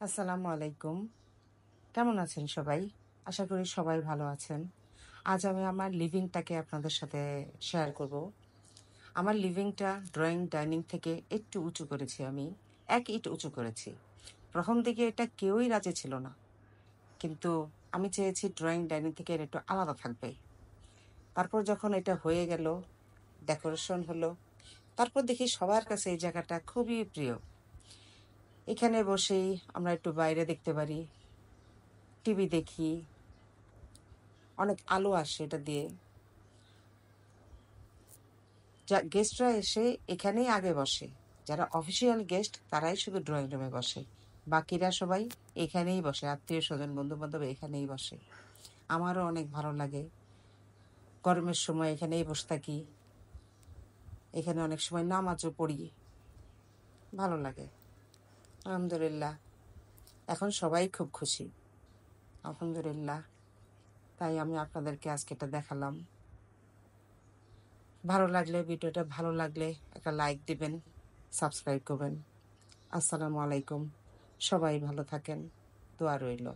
আসসালামু আলাইকুম। কেমন আছেন সবাই? আশা করি সবাই ভালো আছেন। আজ আমি আমার লিভিংটাকে আপনাদের সাথে শেয়ার করব। আমার লিভিংটা ড্রয়িং ডাইনিং থেকে একটু উঁচু করেছি আমি। ১ ইট উঁচু করেছি। ১ম দিকে এটা কেউই রাজি ছিল না। কিন্তু আমি চেয়েছি ড্রয়িং ডাইনিং থেকে এটা একটু আলাদা থাকবে। তারপর যখন এটা হয়ে গেল, ডেকোরেশন হলো, তারপর দেখি সবার কাছে এই জায়গাটা খুবই প্রিয়। এখানে বসেই আমরা একটু বাইরে দেখতে পারি, টিভি দেখি, অনেক আলো আসে এটা দিয়ে। গেস্টরা এসে এখানেই আগে বসে। যারা অফিসিয়াল গেস্ট তারাই শুধু ড্রয়িং রুমে বসে। বাকিরা সবাই এখানেই বসে। আত্মীয়-স্বজন, বন্ধু-বান্ধব এখানেই বসে। আমারও অনেক ভালো লাগে। গরমের সময় এখানেই বসে থাকি। এখানে অনেক সময় নামাজও পড়ি। ভালো লাগে। আলহামদুলিল্লাহ। এখন সবাই খুব খুশি। আলহামদুলিল্লাহ। তাই আমি আপনাদেরকে আজকে এটা দেখালাম। ভিডিওটা ভালো লাগলে একটা লাইক দিবেন, সাবস্ক্রাইব করবেন। আসসালামু আলাইকুম। সবাই ভালো থাকেন। দোয়া রইল।